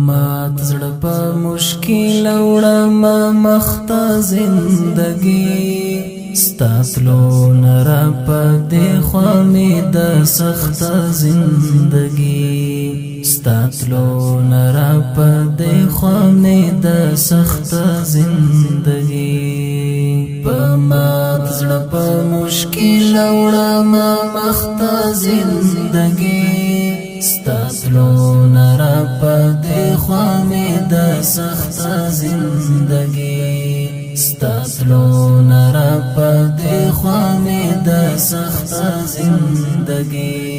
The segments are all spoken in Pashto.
مات زړه په مشکل وړم مخته زندګي ستاتلو نرا په دې خوا مې د سخته زندګي ستاتلو نرا په دې خوا مې د سخته زندګي په مات زړه په مشکل وړم مخته زندګي ستاتلو نرا په دې خوا مې د سخته زندګي ستاتلو نرا په دې خوا مې د سخته زندګي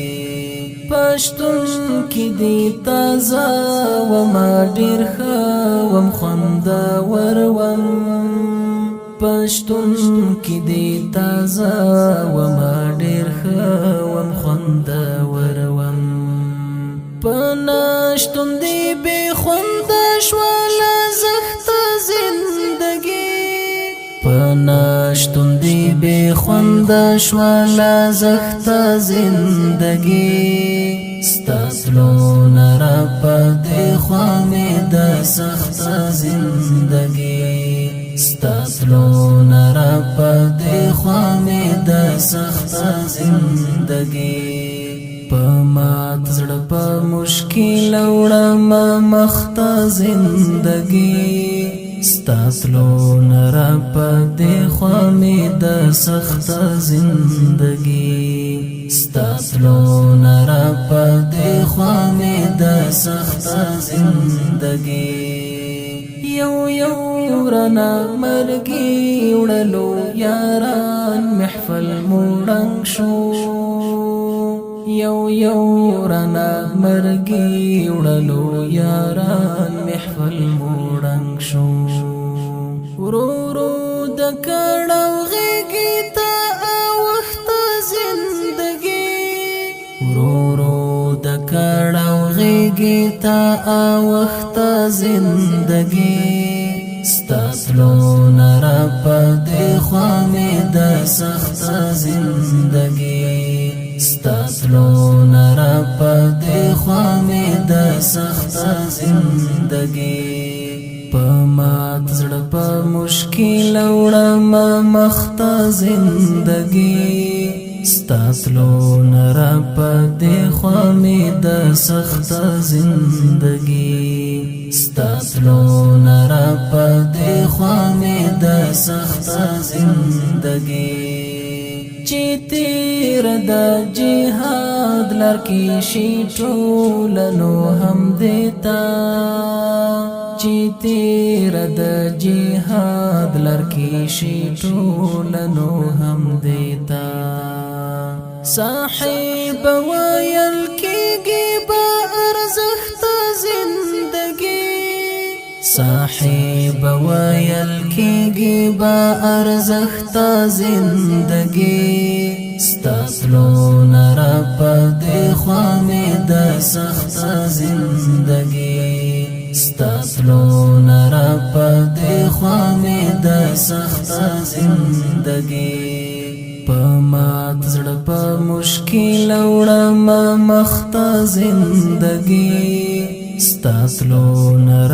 پښتون کې دې تازه وما ډېر ښه وم خوندور وم پښتون کې دې تازه وما ډېر ښه وم خوندور وم پناشتون دی بے خوند شوالا زخت زندگی پناشتون دی بے خوند شوالا زخت زندگی ستاتلو نرا پا دی خوامی دا سخت زندگی ستاتلو نرا پا دی خوامی دا سخت زندگی په مات زړه په مشکل وړم مخته زندګي ستاتلو نرا په دې خوا مې د سخته زندګي ستاتلو نرا په دې خوا مې د سخته زندګي یو یو رنا مرګي وړلو یاران محفل موړنګ شو یو یو رنا مرګي وړلو یاران محفل موړنګ شو ورو ورو د کړهو غېږې ته اوښته زندګي ورو ورو د کړهو غېږې ته اوښته زندګي ستاتلو نرا په دې خوا مې د سخته زندګي ستاتلو نرا پا دې خوا مې د سخته زندګي په مات زړه په مشکل وړم مخته زندګي ستاتلو نرا پا دې خوا مې د سخته زندګي ستاتلو نرا پا دې خوا مې د سخته زندګي چې تیر د جهاد لار کې شي ټولنو هم دیتا چې تیر د جهاد لار کې شي ټولنو هم دیتا صاحب ویل کېږي با ارزښت زندګي صاحب ویل کېږي با ارزښت زندګي ستاتلو نرا په دې خوا مې د سخته زندګي ستاتلو نرا په دې خوا مې د سخته زندګي په مات زړه په مشکل وړم مخته زندګي ستاتلو نرا